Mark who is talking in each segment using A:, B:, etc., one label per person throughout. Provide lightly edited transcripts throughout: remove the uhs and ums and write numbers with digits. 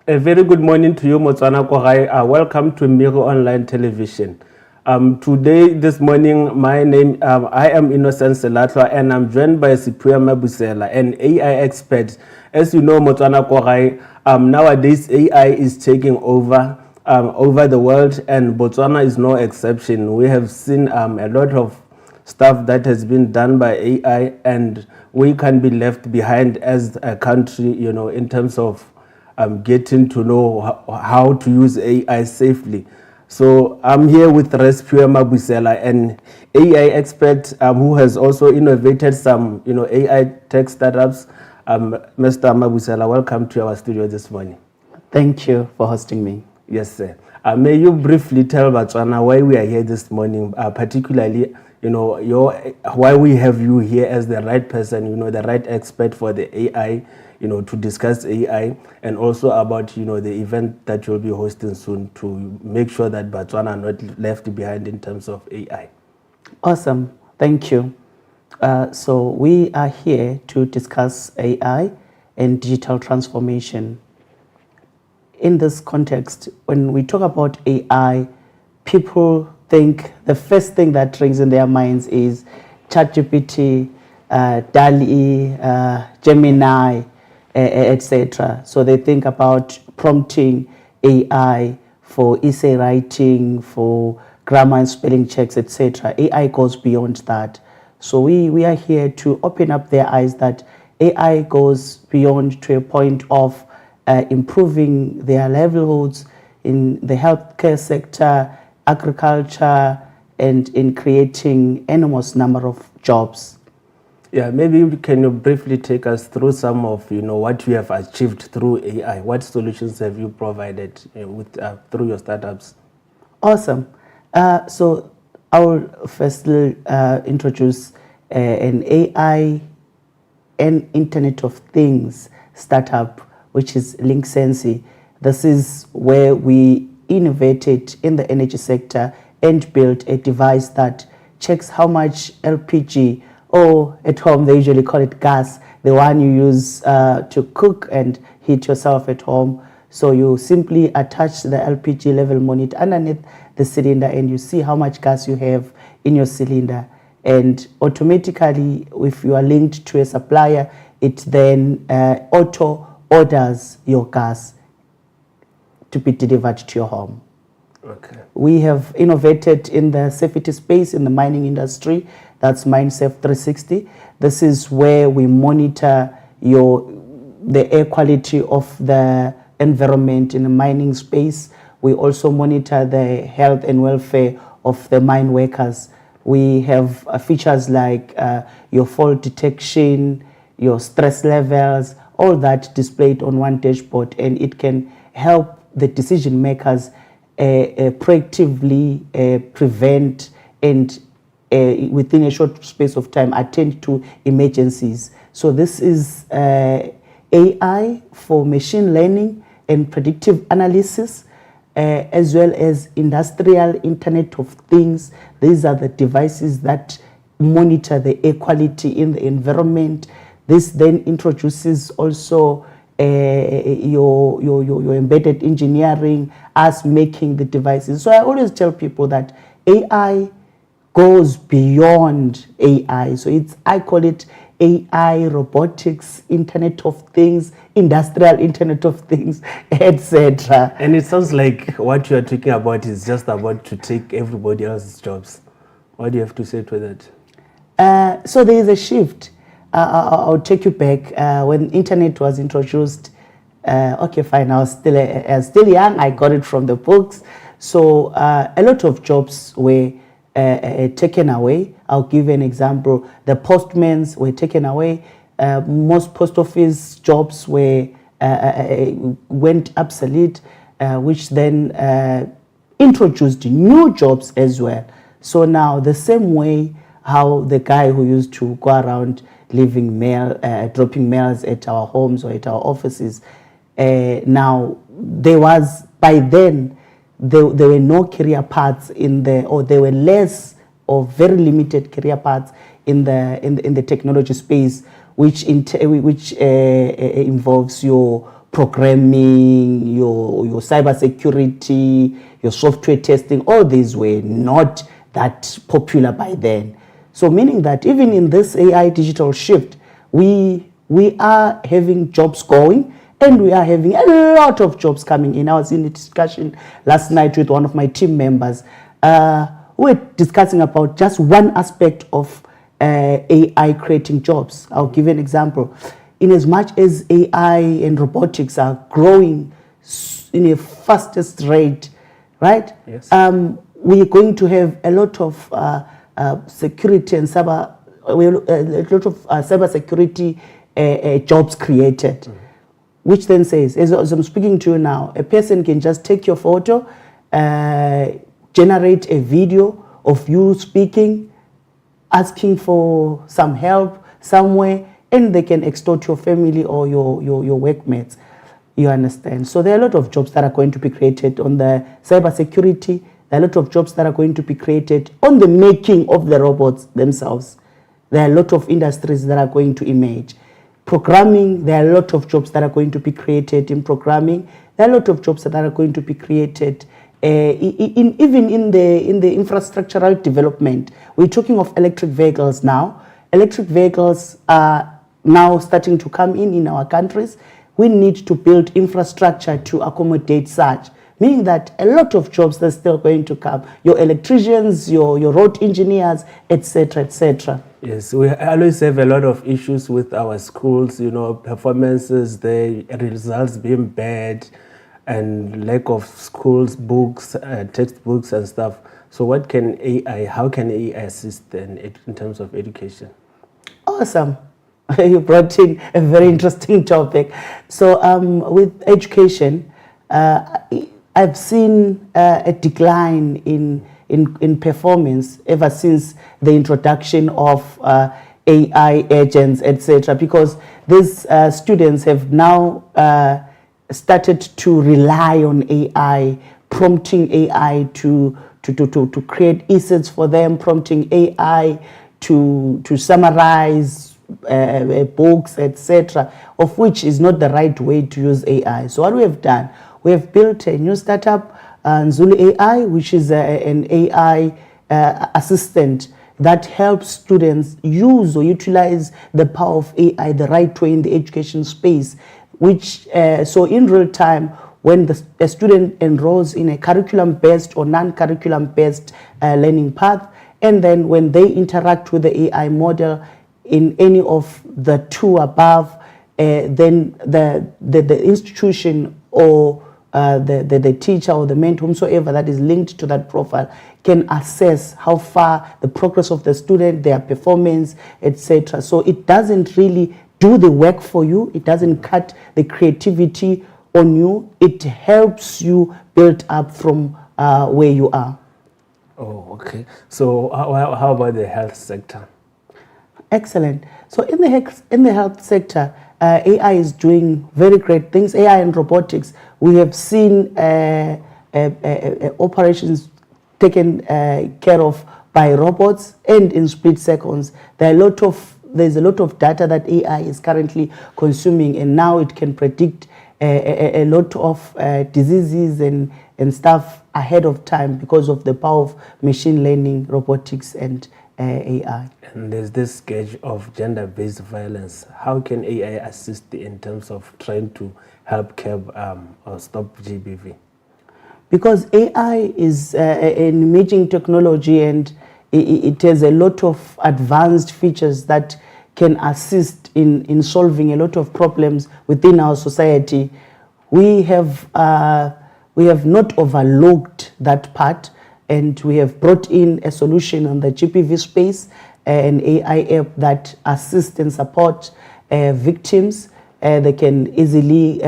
A: A very good morning to you, Botswana Kogai. Welcome to Miro Online Television. This morning, I am Innocent Selatwa, and I'm joined by Siphiwe Mabusela, an AI expert. As you know, Botswana Kogai, nowadays AI is taking over the world, and Botswana is no exception. We have seen a lot of stuff that has been done by AI, and we can be left behind as a country, in terms of getting to know how to use AI safely. So I'm here with Siphiwe Mabusela, an AI expert who has also innovated some, AI tech startups. Mr. Mabusela, welcome to our studio this morning.
B: Thank you for hosting me.
A: Yes, sir. May you briefly tell Botswana why we are here this morning, particularly, why we have you here as the right person, the right expert for the AI, to discuss AI, and also about, the event that you'll be hosting soon to make sure that Botswana are not left behind in terms of AI.
B: Awesome. Thank you. So we are here to discuss AI and digital transformation. In this context, when we talk about AI, people think the first thing that rings in their minds is ChatGPT, DALL-E, Gemini, etc. So they think about prompting AI for essay writing, for grammar and spelling checks, etc. AI goes beyond that. So we are here to open up their eyes that AI goes beyond to a point of improving their livelihoods in the healthcare sector, agriculture, and in creating enormous number of jobs.
A: Yeah, maybe can you briefly take us through some of what you have achieved through AI? What solutions have you provided through your startups?
B: Awesome. So I will firstly introduce an AI and Internet of Things startup, which is LinkSensi. This is where we innovated in the energy sector and built a device that checks how much LPG, or at home they usually call it gas, the one you use to cook and heat yourself at home. So you simply attach the LPG level monitor underneath the cylinder and you see how much gas you have in your cylinder. And automatically, if you are linked to a supplier, it then auto orders your gas to be delivered to your home.
A: Okay.
B: We have innovated in the safety space in the mining industry. That's MineSafe 360. This is where we monitor the air quality of the environment in the mining space. We also monitor the health and welfare of the mine workers. We have features like your fault detection, your stress levels, all that displayed on one dashboard, and it can help the decision makers proactively prevent and within a short space of time attend to emergencies. So this is AI for machine learning and predictive analysis, as well as industrial Internet of Things. These are the devices that monitor the air quality in the environment. This then introduces also your embedded engineering, us making the devices. So I always tell people that AI goes beyond AI. So I call it AI, robotics, Internet of Things, industrial Internet of Things, etc.
A: And it sounds like what you are talking about is just about to take everybody else's jobs. What do you have to say to that?
B: So there is a shift. I'll take you back. When internet was introduced, okay, fine, I was still young. I got it from the books. So a lot of jobs were taken away. I'll give you an example. The postmen were taken away. Most post office jobs went obsolete, which then introduced new jobs as well. So now the same way how the guy who used to go around leaving mail, dropping mails at our homes or at our offices, now by then there were no career paths or there were less or very limited career paths in the technology space, which involves your programming, your cybersecurity, your software testing, all these were not that popular by then. So meaning that even in this AI digital shift, we are having jobs going, and we are having a lot of jobs coming in. I was in a discussion last night with one of my team members. We're discussing about just one aspect of AI creating jobs. I'll give you an example. In as much as AI and robotics are growing in a fastest rate, right?
A: Yes.
B: We're going to have a lot of security and cybersecurity jobs created, which then says, as I'm speaking to you now, a person can just take your photo, generate a video of you speaking, asking for some help somewhere, and they can extort your family or your workmates. You understand? So there are a lot of jobs that are going to be created on the cybersecurity. There are a lot of jobs that are going to be created on the making of the robots themselves. There are a lot of industries that are going to emerge. Programming, there are a lot of jobs that are going to be created in programming. There are a lot of jobs that are going to be created even in the infrastructural development. We're talking of electric vehicles now. Electric vehicles are now starting to come in our countries. We need to build infrastructure to accommodate such, meaning that a lot of jobs are still going to come. Your electricians, your road engineers, etc., etc.
A: Yes, we always have a lot of issues with our schools, performances, the results being bad, and lack of schools, books, textbooks and stuff. So how can AI assist then in terms of education?
B: Awesome. You brought in a very interesting topic. So with education, I've seen a decline in performance ever since the introduction of AI agents, etc. Because these students have now started to rely on AI, prompting AI to create essays for them, prompting AI to summarize books, etc., of which is not the right way to use AI. So what we have done, we have built a new startup, Zulu AI, which is an AI assistant that helps students use or utilize the power of AI the right way in the education space, which so in real time, when a student enrolls in a curriculum-based or non-curriculum-based learning path, and then when they interact with the AI model in any of the two above, then the institution or the teacher or the mentor, whomsoever that is linked to that profile, can assess how far the progress of the student, their performance, etc. So it doesn't really do the work for you. It doesn't cut the creativity on you. It helps you build up from where you are.
A: Oh, okay. So how about the health sector?
B: Excellent. So in the health sector, AI is doing very great things. AI and robotics, we have seen operations taken care of by robots and in split seconds. There's a lot of data that AI is currently consuming, and now it can predict a lot of diseases and stuff ahead of time because of the power of machine learning, robotics, and AI.
A: And there's this scourge of gender-based violence. How can AI assist in terms of trying to help curb or stop GBV?
B: Because AI is an emerging technology, and it has a lot of advanced features that can assist in solving a lot of problems within our society. We have not overlooked that part, and we have brought in a solution on the GBV space, an AI app that assists and supports victims. They can easily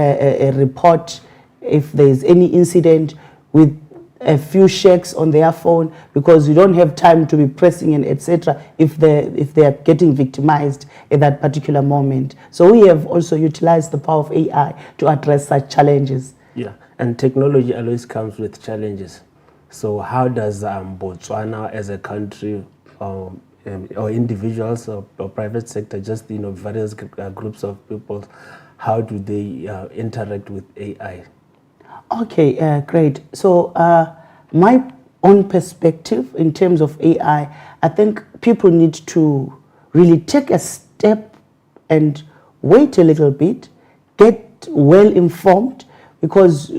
B: report if there is any incident with a few checks on their phone, because you don't have time to be pressing and etc. if they are getting victimized at that particular moment. So we have also utilized the power of AI to address such challenges.
A: Yeah, and technology always comes with challenges. So how does Botswana as a country or individuals or private sector, just various groups of people, how do they interact with AI?
B: Okay, great. So my own perspective in terms of AI, I think people need to really take a step and wait a little bit, get well informed, because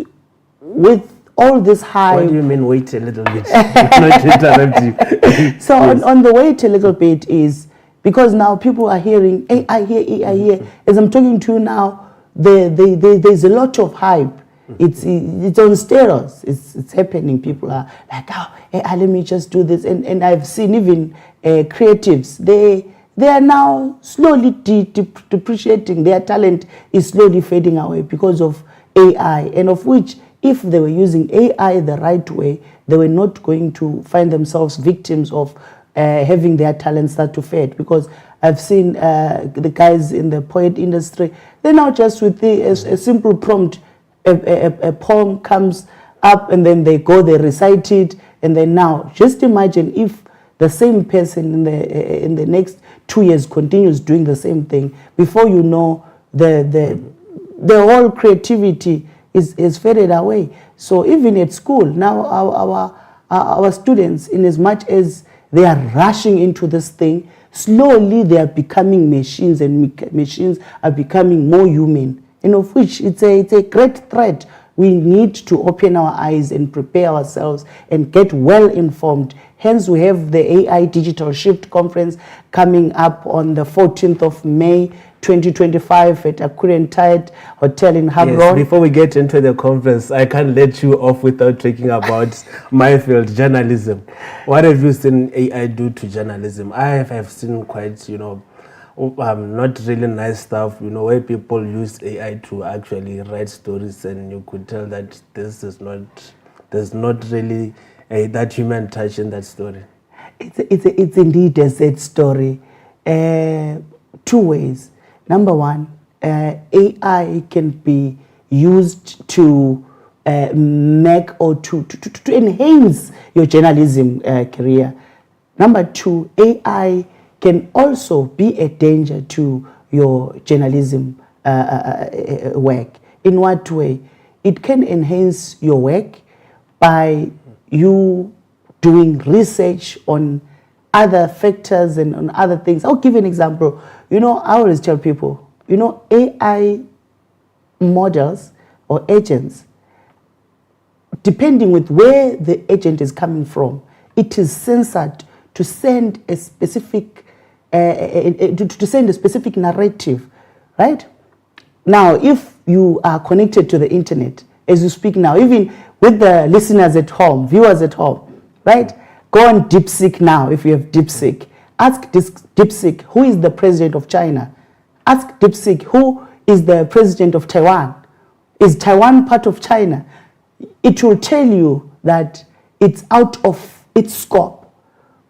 B: with all this hype.
A: What do you mean wait a little bit? Not to interrupt you.
B: So yes. on the wait a little bit is because now people are hearing AI here, AI here. As I'm talking to you now, there's a lot of hype. It's on steroids. It's happening. People are like, oh, AI, let me just do this. And I've seen even creatives. They are now slowly depreciating. Their talent is slowly fading away because of AI, and of which, if they were using AI the right way, they were not going to find themselves victims of having their talents start to fade. Because I've seen the guys in the poet industry, they're now just with a simple prompt, a poem comes up and then they recite it, and then now just imagine if the same person in the next 2 years continues doing the same thing. Before you know, the whole creativity is faded away. So even at school now, our students, in as much as they are rushing into this thing, slowly they are becoming machines, and machines are becoming more human, and of which it's a great threat. We need to open our eyes and prepare ourselves and get well informed. Hence, we have the AI Digital Shift Conference coming up on the 14th of May, 2025 at Akure Tide Hotel in Habron.
A: Yes, before we get into the conference, I can't let you off without talking about my field, journalism. What have you seen AI do to journalism? I have seen quite, not really nice stuff, where people use AI to actually write stories, and you could tell that there's not really that human touch in that story.
B: It's indeed a sad story. 2 ways. Number one, AI can be used to make or to enhance your journalism career. Number two, AI can also be a danger to your journalism work. In what way? It can enhance your work by you doing research on other factors and on other things. I'll give you an example. I always tell people, AI models or agents, depending with where the agent is coming from, it is censored to send a specific narrative, right? Now, if you are connected to the internet as you speak now, even with the listeners at home, viewers at home, right? Go on DeepSeek now. If you have DeepSeek, ask DeepSeek, who is the president of China? Ask DeepSeek, who is the president of Taiwan? Is Taiwan part of China? It will tell you that it's out of its scope.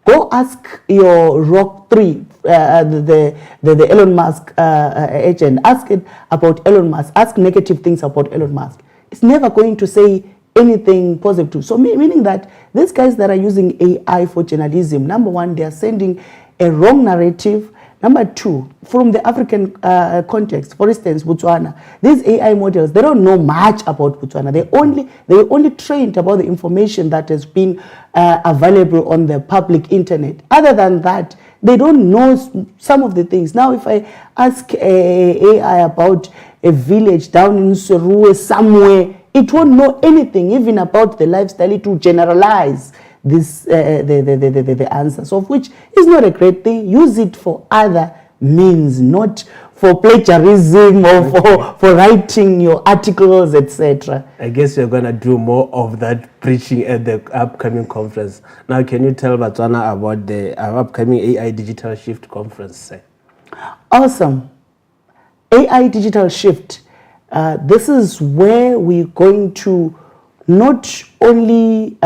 B: Go ask your Rock 3, the Elon Musk agent. Ask it about Elon Musk. Ask negative things about Elon Musk. It's never going to say anything positive. So meaning that these guys that are using AI for journalism, number one, they are sending a wrong narrative. Number two, from the African context, for instance, Botswana, these AI models, they don't know much about Botswana. They were only trained about the information that has been available on the public internet. Other than that, they don't know some of the things. Now, if I ask AI about a village down in Siphiwe somewhere, it won't know anything, even about the lifestyle. It will generalize this the answers, of which is not a great thing. Use it for other means, not for plagiarism or for writing your articles, etc.
A: I guess you're going to do more of that preaching at the upcoming conference. Now, can you tell Botswana about the upcoming AI Digital Shift Conference?
B: Awesome. AI Digital Shift. This is where we're going to not only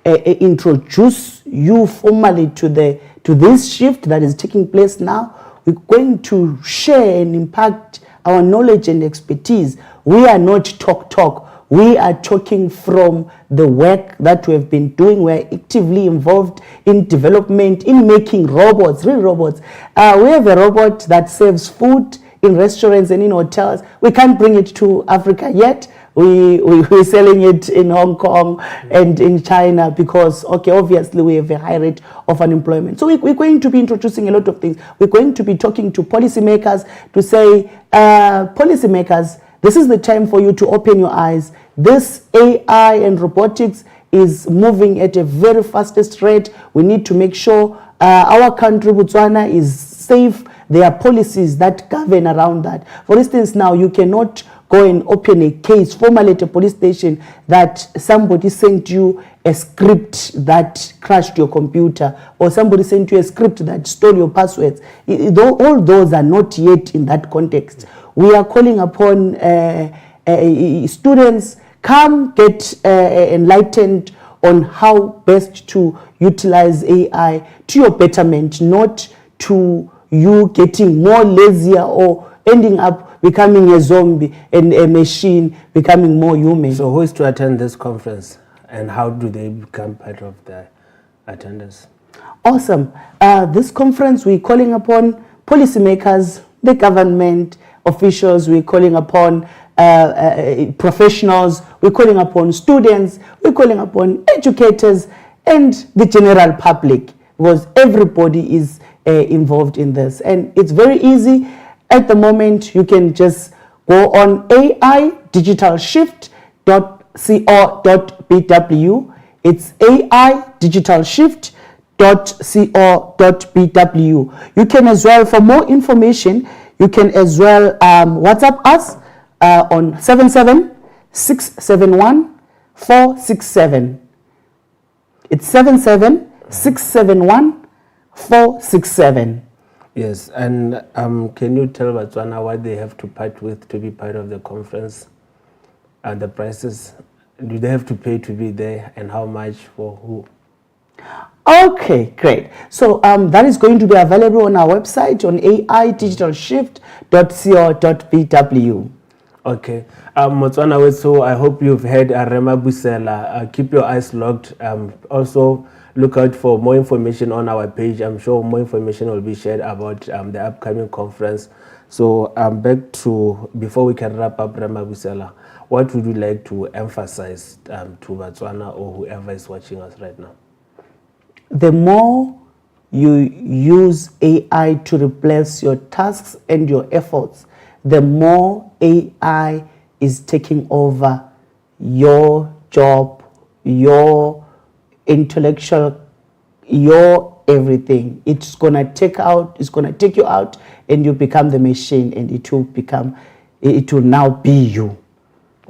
B: introduce you formally to this shift that is taking place now. We're going to share and impact our knowledge and expertise. We are not talk. We are talking from the work that we have been doing. We're actively involved in development, in making robots, real robots. We have a robot that serves food in restaurants and in hotels. We can't bring it to Africa yet. We're selling it in Hong Kong and in China because, okay, obviously we have a high rate of unemployment. So we're going to be introducing a lot of things. We're going to be talking to policymakers to say, policymakers, this is the time for you to open your eyes. This AI and robotics is moving at a very fastest rate. We need to make sure our country, Botswana, is safe. There are policies that govern around that. For instance, now you cannot go and open a case formally at a police station that somebody sent you a script that crashed your computer, or somebody sent you a script that stole your passwords. All those are not yet in that context. We are calling upon students, come get enlightened on how best to utilize AI to your betterment, not to you getting more lazier or ending up becoming a zombie and a machine becoming more human.
A: So who is to attend this conference and how do they become part of the attendance?
B: Awesome. This conference, we're calling upon policymakers, the government officials, we're calling upon professionals, we're calling upon students, we're calling upon educators and the general public, because everybody is involved in this. And it's very easy. At the moment, you can just go on aidigitalshift.co.bw. It's aidigitalshift.co.bw. You can as well, for more information, you can as well WhatsApp us on 77671-467. It's 77671-467.
A: Yes, and can you tell Botswana what they have to part with to be part of the conference and the prices? Do they have to pay to be there and how much for who?
B: Okay, great. So that is going to be available on our website on aidigitalshift.co.bw.
A: Okay. Botswana, so I hope you've heard Mabusela. Keep your eyes locked. Also, look out for more information on our page. I'm sure more information will be shared about the upcoming conference. So back to, before we can wrap up, Mabusela, what would you like to emphasize to Botswana or whoever is watching us right now?
B: The more you use AI to replace your tasks and your efforts, the more AI is taking over your job, your intellectual, your everything. It's gonna take you out, and you become the machine, and it will now be you.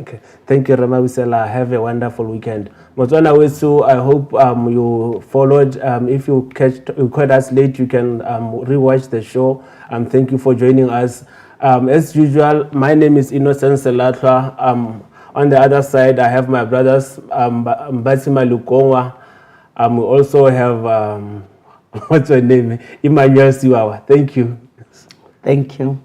A: Okay, thank you, Mabusela. Have a wonderful weekend. Botswana Wesu, I hope you followed. If you caught us late, you can rewatch the show. Thank you for joining us. As usual, my name is Innocence Selatwa. On the other side, I have my brothers, Mbatsima Lukongwa. We also have, what's her name? Emmanuel Siwawa. Thank you.
B: Thank you.